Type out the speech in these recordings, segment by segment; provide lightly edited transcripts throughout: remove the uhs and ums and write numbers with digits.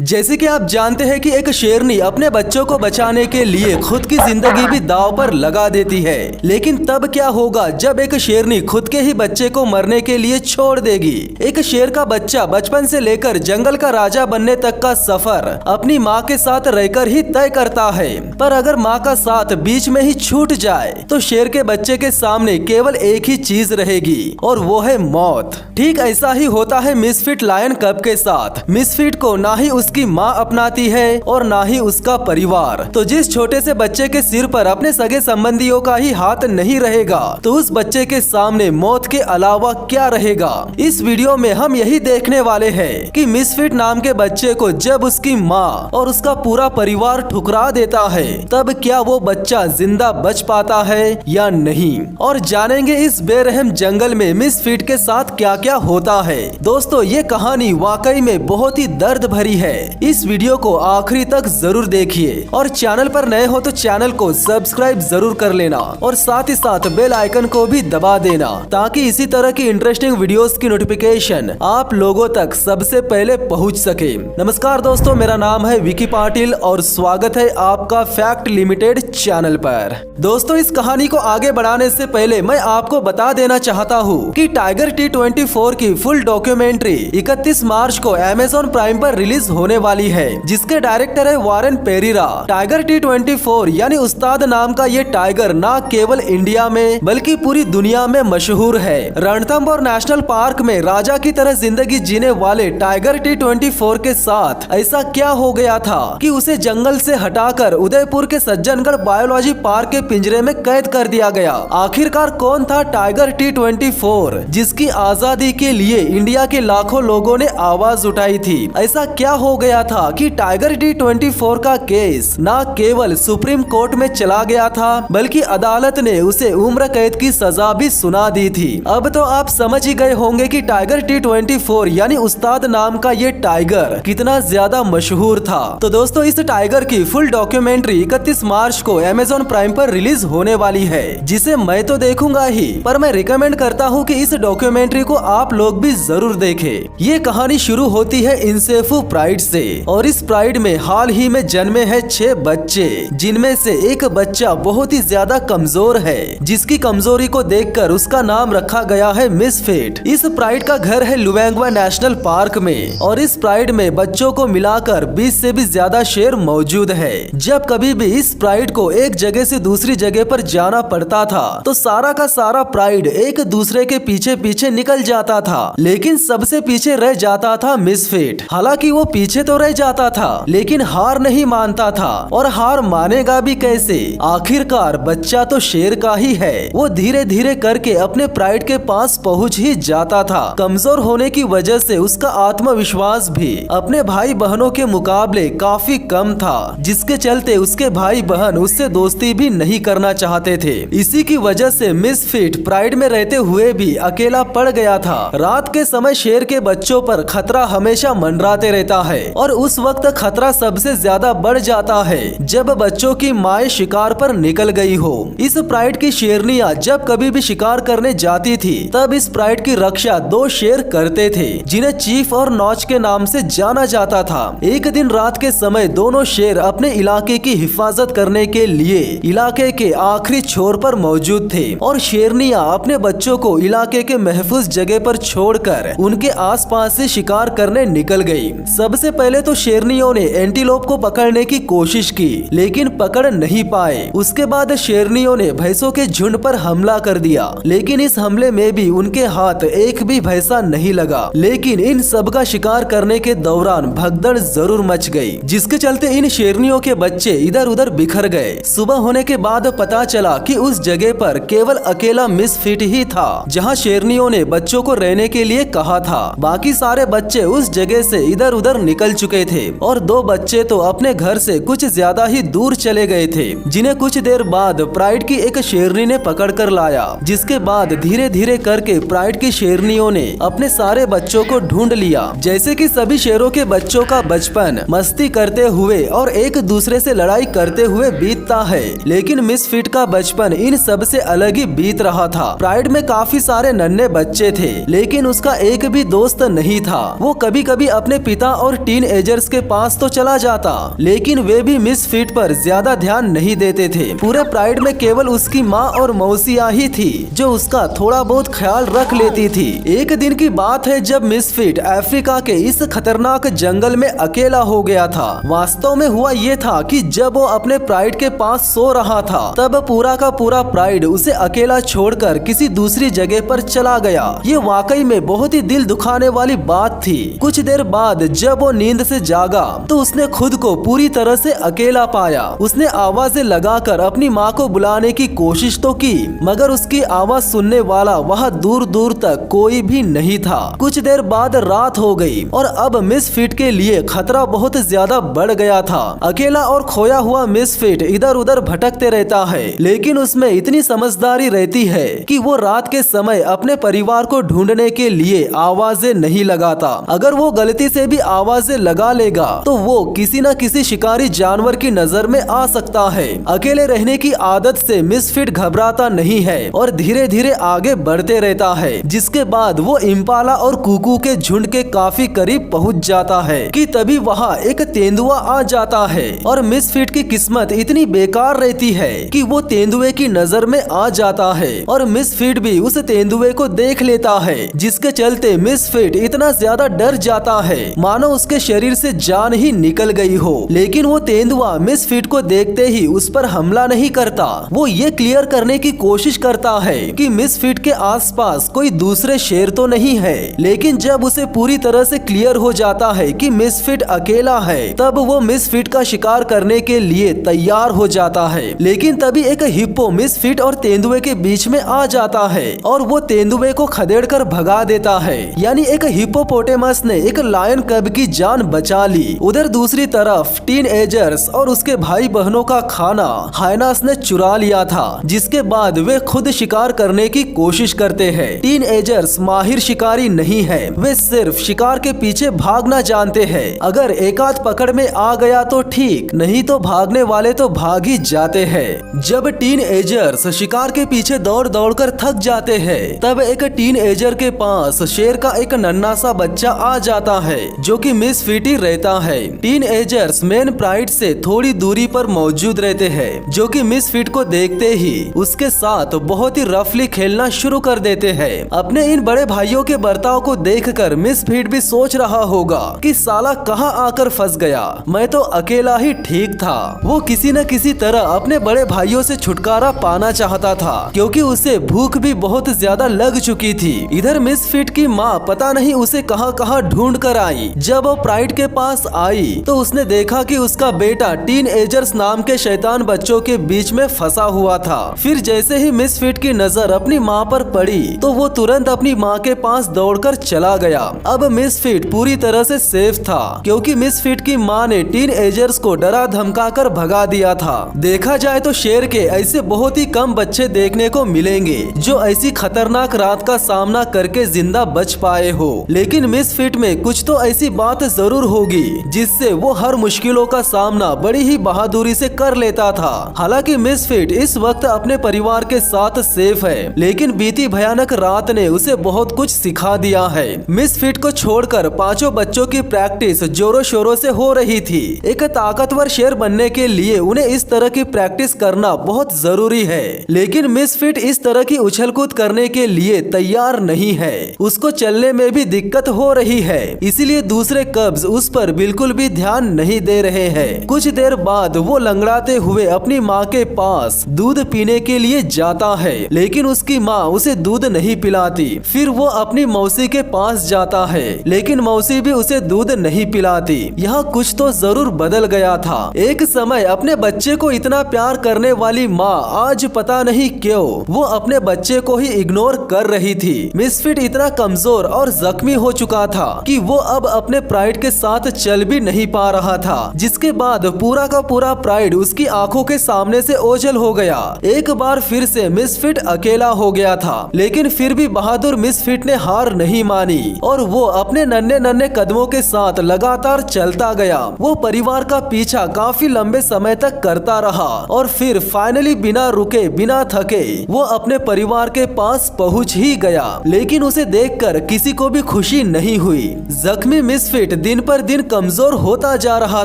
जैसे कि आप जानते हैं कि एक शेरनी अपने बच्चों को बचाने के लिए खुद की जिंदगी भी दांव पर लगा देती है, लेकिन तब क्या होगा जब एक शेरनी खुद के ही बच्चे को मरने के लिए छोड़ देगी। एक शेर का बच्चा बचपन से लेकर जंगल का राजा बनने तक का सफर अपनी माँ के साथ रहकर ही तय करता है, पर अगर माँ का साथ बीच में ही छूट जाए तो शेर के बच्चे के सामने केवल एक ही चीज रहेगी और वो है मौत। ठीक ऐसा ही होता है मिसफिट लायन कब के साथ। मिसफिट को ना ही उसकी माँ अपनाती है और ना ही उसका परिवार। तो जिस छोटे से बच्चे के सिर पर अपने सगे संबंधियों का ही हाथ नहीं रहेगा तो उस बच्चे के सामने मौत के अलावा क्या रहेगा। इस वीडियो में हम यही देखने वाले हैं कि मिसफिट नाम के बच्चे को जब उसकी माँ और उसका पूरा परिवार ठुकरा देता है तब क्या वो बच्चा जिंदा बच पाता है या नहीं, और जानेंगे इस बेरहम जंगल में मिसफिट के साथ क्या क्या होता है। दोस्तों ये कहानी वाकई में बहुत ही दर्द भरी है। इस वीडियो को आखिरी तक जरूर देखिए और चैनल पर नए हो तो चैनल को सब्सक्राइब जरूर कर लेना और साथ ही साथ बेल आइकन को भी दबा देना ताकि इसी तरह की इंटरेस्टिंग वीडियोस की नोटिफिकेशन आप लोगों तक सबसे पहले पहुंच सके। नमस्कार दोस्तों, मेरा नाम है विकी पाटिल और स्वागत है आपका फैक्ट लिमिटेड चैनल पर। दोस्तों इस कहानी को आगे बढ़ाने से पहले मैं आपको बता देना चाहता हूँ कि टाइगर T24 की फुल डॉक्यूमेंट्री 31 मार्च को अमेज़न प्राइम पर रिलीज होने वाली है, जिसके डायरेक्टर है वारेन पेरीरा। टाइगर T24 यानी उस्ताद नाम का ये टाइगर ना केवल इंडिया में बल्कि पूरी दुनिया में मशहूर है। रणथंभौर नेशनल पार्क में राजा की तरह जिंदगी जीने वाले टाइगर T24 के साथ ऐसा क्या हो गया था कि उसे जंगल से हटाकर उदयपुर के सज्जनगढ़ बायोलॉजी पार्क के पिंजरे में कैद कर दिया गया। आखिरकार कौन था टाइगर T24 जिसकी आजादी के लिए इंडिया के लाखों लोगों ने आवाज उठाई थी। ऐसा क्या हो गया था कि टाइगर T24 का केस न केवल सुप्रीम कोर्ट में चला गया था बल्कि अदालत ने उसे उम्र कैद की सजा भी सुना दी थी। अब तो आप समझ ही गए होंगे कि टाइगर T24 यानी उस्ताद नाम का ये टाइगर कितना ज्यादा मशहूर था। तो दोस्तों इस टाइगर की फुल डॉक्यूमेंट्री 31 मार्च को अमेज़न प्राइम पर रिलीज होने वाली है, जिसे मैं तो देखूंगा ही, पर मैं रिकमेंड करता हूँ कि इस डॉक्यूमेंट्री को आप लोग भी जरूर देखें। ये कहानी शुरू होती है इंसेफू प्राइड से और इस प्राइड में हाल ही में जन्मे हैं 6 बच्चे, जिनमें से एक बच्चा बहुत ही ज्यादा कमजोर है, जिसकी कमजोरी को देखकर उसका नाम रखा गया है मिसफिट। इस प्राइड का घर है लुएंगवा नेशनल पार्क में और इस प्राइड में बच्चों को मिलाकर 20 से भी ज्यादा शेर मौजूद है। जब कभी भी इस प्राइड को एक जगह से दूसरी जगह पर जाना पड़ता था तो सारा का सारा प्राइड एक दूसरे के पीछे पीछे निकल जाता था, लेकिन सबसे पीछे रह जाता था मिसफिट। हालांकि वो पीछे तो रह जाता था लेकिन हार नहीं मानता था, और हार मानेगा भी कैसे, आखिरकार बच्चा तो शेर का ही है। वो धीरे धीरे करके अपने प्राइड के पास पहुंच ही जाता था। कमजोर होने की वजह से उसका आत्मविश्वास भी अपने भाई बहनों के मुकाबले काफी कम था, जिसके चलते उसके भाई बहन उससे दोस्ती भी नहीं करना चाहते थे। इसी की वजह से मिसफिट प्राइड में रहते हुए भी अकेला पड़ गया था। रात के समय शेर के बच्चों पर खतरा हमेशा मंडराते रहता है और उस वक्त खतरा सबसे ज्यादा बढ़ जाता है जब बच्चों की माएं शिकार पर निकल गई हो। इस प्राइड की शेरनियां जब कभी भी शिकार करने जाती थी तब इस प्राइड की रक्षा 2 शेर करते थे, जिन्हें चीफ और नॉच के नाम से जाना जाता था। एक दिन रात के समय दोनों शेर अपने इलाके की हिफाजत करने के लिए इलाके के आखिरी छोर पर मौजूद थे और शेरनियां अपने बच्चों को इलाके के महफूज जगह पर छोड़कर उनके आसपास से शिकार करने निकल गई। सबसे पहले तो शेरनियों ने एंटीलोप को पकड़ने की कोशिश की लेकिन पकड़ नहीं पाए। उसके बाद शेरनियों ने भैंसों के झुंड पर हमला कर दिया, लेकिन इस हमले में भी उनके हाथ एक भी भैंसा नहीं लगा। लेकिन इन सब का शिकार करने के दौरान भगदड़ जरूर मच गई, जिसके चलते इन शेरनियों के बच्चे इधर उधर बिखर गए। सुबह होने के बाद पता चला कि उस जगह पर केवल अकेला मिसफिट ही था जहां शेरनियों ने बच्चों को रहने के लिए कहा था। बाकी सारे बच्चे उस जगह से इधर उधर निकल चुके थे और 2 बच्चे तो अपने घर से कुछ ज्यादा ही दूर चले गए थे, जिन्हें कुछ देर बाद प्राइड की एक शेरनी ने पकड़ कर लाया। जिसके बाद धीरे धीरे करके प्राइड की शेरनियों ने अपने सारे बच्चों को ढूंढ लिया। जैसे कि सभी शेरों के बच्चों का बचपन मस्ती करते हुए और एक दूसरे से लड़ाई करते हुए बीतता है, लेकिन मिसफिट का बचपन इन सब से अलग ही बीत रहा था। प्राइड में काफी सारे नन्हे बच्चे थे लेकिन उसका एक भी दोस्त नहीं था। वो कभी कभी अपने पिता और टीनएजर्स के पास तो चला जाता, लेकिन वे भी मिसफिट पर ज्यादा ध्यान नहीं देते थे। पूरे प्राइड में केवल उसकी माँ और मौसियाँ ही थी जो उसका थोड़ा बहुत ख्याल रख लेती थी। एक दिन की बात है जब मिसफिट अफ्रीका के इस खतरनाक जंगल में अकेला हो गया था। वास्तव में हुआ ये था कि जब वो अपने प्राइड के पास सो रहा था, तब पूरा का पूरा प्राइड उसे अकेला छोड़कर किसी दूसरी जगह पर चला गया। ये वाकई में बहुत ही दिल दुखाने वाली बात थी। कुछ देर बाद जब वो नींद से जागा तो उसने खुद को पूरी तरह से अकेला पाया। उसने आवाजें लगाकर अपनी माँ को बुलाने की कोशिश तो की, मगर उसकी आवाज सुनने वाला वहाँ दूर दूर तक कोई भी नहीं था। कुछ देर बाद रात हो गई और अब मिसफिट के लिए खतरा बहुत ज्यादा बढ़ गया था। अकेला और खोया हुआ मिसफिट इधर उधर भटकते रहता है, लेकिन उसमें इतनी समझदारी रहती है कि वो रात के समय अपने परिवार को ढूंढने के लिए आवाजें नहीं लगाता। अगर वो गलती से भी आवाजें लगा लेगा तो वो किसी न किसी शिकारी जानवर की नजर में आ सकता है। अकेले रहने की आदत से मिसफिट घबराता नहीं है और धीरे धीरे आगे बढ़ते रहता है, जिसके बाद वो इम्पाला और कुकू के झुंड के काफी करीब पहुंच जाता है कि तभी वहाँ एक तेंदुआ आ जाता है। और मिसफिट की किस्मत इतनी बेकार रहती है कि वो तेंदुए की नजर में आ जाता है और मिसफिट भी उस तेंदुए को देख लेता है, जिसके चलते मिसफिट इतना ज्यादा डर जाता है मानो उसके शरीर से जान ही निकल गई हो। लेकिन वो तेंदुआ मिसफिट को देखते ही उस पर हमला नहीं करता। वो ये क्लियर करने की कोशिश करता है कि मिसफिट के आसपास कोई दूसरे शेर तो नहीं है। लेकिन जब उसे पूरी तरह से क्लियर हो जाता है कि मिसफिट अकेला है, तब वो मिसफिट का शिकार करने के लिए तैयार हो जाता है। लेकिन तभी एक हिप्पो मिसफिट और तेंदुए के बीच में आ जाता है और वो तेंदुए को खदेड़कर भगा देता है। यानी एक हिप्पोपोटेमस ने एक लायन कब की जान बचा ली। उधर दूसरी तरफ टीनएजर्स और उसके भाई बहनों का खाना हाइनास ने चुरा लिया था, जिसके बाद वे खुद शिकार करने की कोशिश करते हैं। टीनएजर्स माहिर शिकारी नहीं है, वे सिर्फ शिकार के पीछे भागना जानते हैं। अगर एक आध पकड़ में आ गया तो ठीक, नहीं तो भागने वाले तो भाग ही जाते हैं। जब टीनएजर्स शिकार के पीछे दौड़ दौड़ कर थक जाते हैं, तब एक टीनएजर के पास शेर का एक नन्हा सा बच्चा आ जाता है जो कि मिसफिट ही रहता है। टीनएजर्स मेन प्राइड से थोड़ी दूरी पर मौजूद रहते हैं, जो कि मिसफिट को देखते ही उसके साथ बहुत ही रफली खेलना शुरू कर देते हैं। अपने इन बड़े भाइयों के बर्ताव को देखकर मिसफिट भी सोच रहा होगा कि साला कहाँ आकर फंस गया, मैं तो अकेला ही ठीक था। वो किसी न किसी तरह अपने बड़े भाइयों से छुटकारा पाना चाहता था, क्योंकि उसे भूख भी बहुत ज्यादा लग चुकी थी। इधर मिसफिट की माँ पता नहीं उसे कहाँ कहाँ ढूंढ कर आई। जब वो प्राइड के पास आई तो उसने देखा कि उसका बेटा टीनएजर्स नाम के शैतान बच्चों के बीच में फंसा हुआ था। फिर जैसे ही मिसफिट की नजर अपनी माँ पर पड़ी तो वो तुरंत अपनी माँ के पास दौड़कर चला गया। अब मिसफिट पूरी तरह से सेफ था, क्योंकि मिसफिट की माँ ने टीनएजर्स को डरा धमका कर भगा दिया था। देखा जाए तो शेर के ऐसे बहुत ही कम बच्चे देखने को मिलेंगे जो ऐसी खतरनाक रात का सामना करके जिंदा बच पाए हो। लेकिन मिसफिट में कुछ तो ऐसी बात जरूर होगी जिससे वो हर मुश्किलों का सामना बड़ी ही बहादुरी से कर लेता था। हालांकि मिसफिट इस वक्त अपने परिवार के साथ सेफ है, लेकिन बीती भयानक रात ने उसे बहुत कुछ सिखा दिया है। मिसफिट को छोड़कर पांचों बच्चों की प्रैक्टिस जोरों शोरों से हो रही थी। एक ताकतवर शेर बनने के लिए उन्हें इस तरह की प्रैक्टिस करना बहुत जरूरी है, लेकिन मिसफिट इस तरह की उछल कूद करने के लिए तैयार नहीं है। उसको चलने में भी दिक्कत हो रही है, इसीलिए दूसरे कब्ज उस पर बिल्कुल भी ध्यान नहीं दे रहे हैं। कुछ देर बाद वो लंगड़ाते हुए अपनी माँ के पास दूध पीने के लिए जाता है, लेकिन उसकी माँ उसे दूध नहीं पिलाती। फिर वो अपनी मौसी के पास जाता है, लेकिन मौसी भी उसे दूध नहीं पिलाती। यहाँ कुछ तो जरूर बदल गया था। एक समय अपने बच्चे को इतना प्यार करने वाली माँ आज पता नहीं क्यों वो अपने बच्चे को ही इग्नोर कर रही थी। मिसफिट इतना कमजोर और जख्मी हो चुका था कि वो अब अपने प्राइड के साथ चल भी नहीं पा रहा था, जिसके बाद पूरा का पूरा प्राइड उसकी आंखों के सामने से ओझल हो गया। एक बार फिर से मिसफिट अकेला हो गया था, लेकिन फिर भी बहादुर मिसफिट ने हार नहीं मानी और वो अपने नन्हे नन्हे कदमों के साथ लगातार चलता गया। वो परिवार का पीछा काफी लंबे समय तक करता रहा और फिर फाइनली बिना रुके बिना थके वो अपने परिवार के पास पहुंच ही गया। लेकिन उसे देखकर किसी को भी खुशी नहीं हुई। जख्मी मिसफिट मिसफिट दिन पर दिन कमजोर होता जा रहा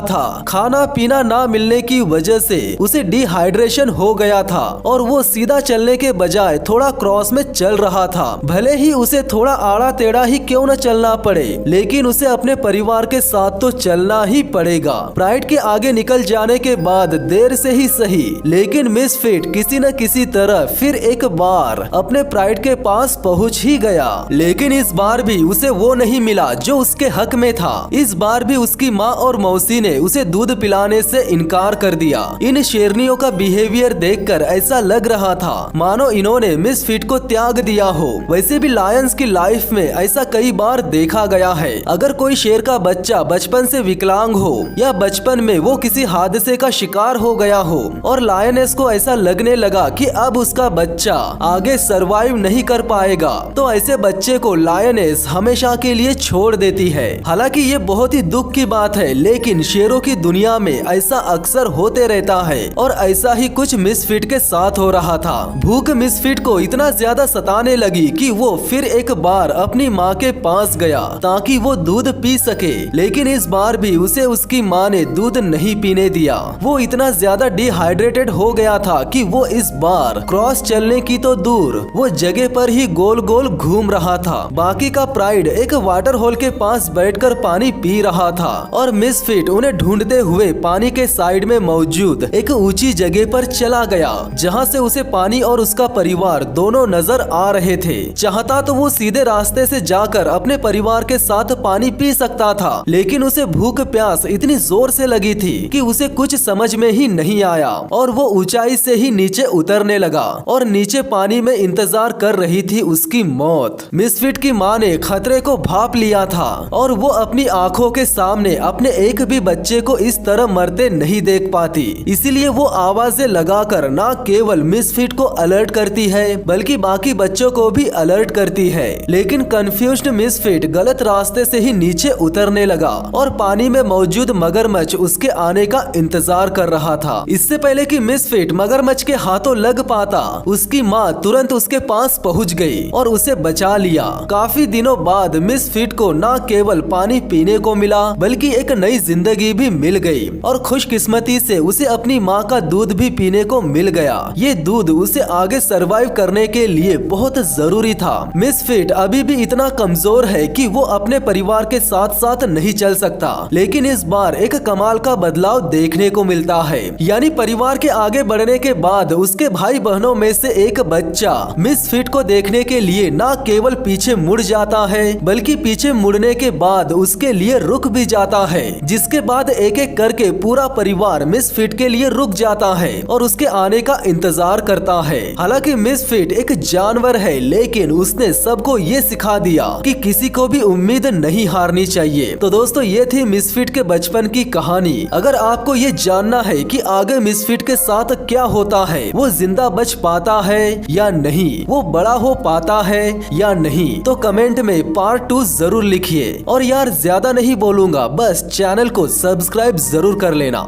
था। खाना पीना ना मिलने की वजह से उसे डिहाइड्रेशन हो गया था और वो सीधा चलने के बजाय थोड़ा क्रॉस में चल रहा था। भले ही उसे थोड़ा आड़ा टेढ़ा ही क्यों न चलना पड़े, लेकिन उसे अपने परिवार के साथ तो चलना ही पड़ेगा। प्राइड के आगे निकल जाने के बाद देर से ही सही, लेकिन मिसफिट किसी न किसी तरह फिर एक बार अपने प्राइड के पास पहुंच ही गया। लेकिन इस बार भी उसे वो नहीं मिला जो उसके हक में था। इस बार भी उसकी माँ और मौसी ने उसे दूध पिलाने से इनकार कर दिया। इन शेरनियों का बिहेवियर देखकर ऐसा लग रहा था मानो इन्होंने मिसफिट को त्याग दिया हो। वैसे भी लायंस की लाइफ में ऐसा कई बार देखा गया है। अगर कोई शेर का बच्चा बचपन से विकलांग हो या बचपन में वो किसी हादसे का शिकार हो गया हो और लायनेस को ऐसा लगने लगा कि अब उसका बच्चा आगे सरवाइव नहीं कर पाएगा, तो ऐसे बच्चे को लायनेस हमेशा के लिए छोड़ देती है। हालांकि ये बहुत ही दुख की बात है, लेकिन शेरों की दुनिया में ऐसा अक्सर होते रहता है और ऐसा ही कुछ मिसफिट के साथ हो रहा था। भूख मिसफिट को इतना ज्यादा सताने लगी कि वो फिर एक बार अपनी माँ के पास गया ताकि वो दूध पी सके, लेकिन इस बार भी उसे उसकी माँ ने दूध नहीं पीने दिया। वो इतना ज्यादा डिहाइड्रेटेड हो गया था कि वो इस बार क्रॉस चलने की तो दूर, वो जगह पर ही गोल गोल घूम रहा था। बाकी का प्राइड एक वाटर होल के पास बैठकर पानी पी रहा था और मिसफिट उन्हें ढूंढते हुए पानी के साइड में मौजूद एक ऊंची जगह पर चला गया, जहाँ से उसे पानी और उसका परिवार दोनों नजर आ रहे थे। चाहता तो वो सीधे रास्ते से जाकर अपने परिवार के साथ पानी पी सकता था, लेकिन उसे भूख प्यास इतनी जोर से लगी थी कि उसे कुछ समझ में ही नहीं आया और वो ऊंचाई से ही नीचे उतरने लगा और नीचे पानी में इंतजार कर रही थी उसकी मौत। मिसफिट की माँ ने खतरे को भांप लिया था और वो अपनी आंखों के सामने अपने एक भी बच्चे को इस तरह मरते नहीं देख पाती। इसीलिए वो आवाजें लगाकर न केवल मिसफिट को अलर्ट करती है बल्कि बाकी बच्चों को भी अलर्ट करती है। लेकिन कंफ्यूज्ड मिसफिट गलत रास्ते से ही नीचे उतरने लगा और पानी में मौजूद मगरमच्छ उसके आने का इंतजार कर रहा था। इससे पहले कि मिसफिट मगरमच्छ के हाथों लग पाता, उसकी माँ तुरंत उसके पास पहुंच गई और उसे बचा लिया। काफी दिनों बाद मिसफिट को न केवल पानी पीने को मिला बल्कि एक नई जिंदगी भी मिल गई और खुशकिस्मती से उसे अपनी माँ का दूध भी पीने को मिल गया। ये दूध उसे आगे सरवाइव करने के लिए बहुत जरूरी था। मिसफिट अभी भी इतना कमजोर है कि वो अपने परिवार के साथ साथ नहीं चल सकता, लेकिन इस बार एक कमाल का बदलाव देखने को मिलता है। यानी परिवार के आगे बढ़ने के बाद उसके भाई बहनों में से एक बच्चा मिसफिट को देखने के लिए न केवल पीछे मुड़ जाता है बल्कि पीछे मुड़ने के बाद उसके लिए रुक भी जाता है, जिसके बाद एक एक करके पूरा परिवार मिसफिट के लिए रुक जाता है और उसके आने का इंतजार करता है। हालांकि मिसफिट एक जानवर है, लेकिन उसने सबको ये सिखा दिया कि किसी को भी उम्मीद नहीं हारनी चाहिए। तो दोस्तों, ये थी मिसफिट के बचपन की कहानी। अगर आपको ये जानना है कि आगे मिसफिट के साथ क्या होता है, वो जिंदा बच पाता है या नहीं, वो बड़ा हो पाता है या नहीं, तो कमेंट में पार्ट 2 जरूर लिखिए। और यार ज्यादा नहीं बोलूंगा, बस चैनल को सब्सक्राइब जरूर कर लेना।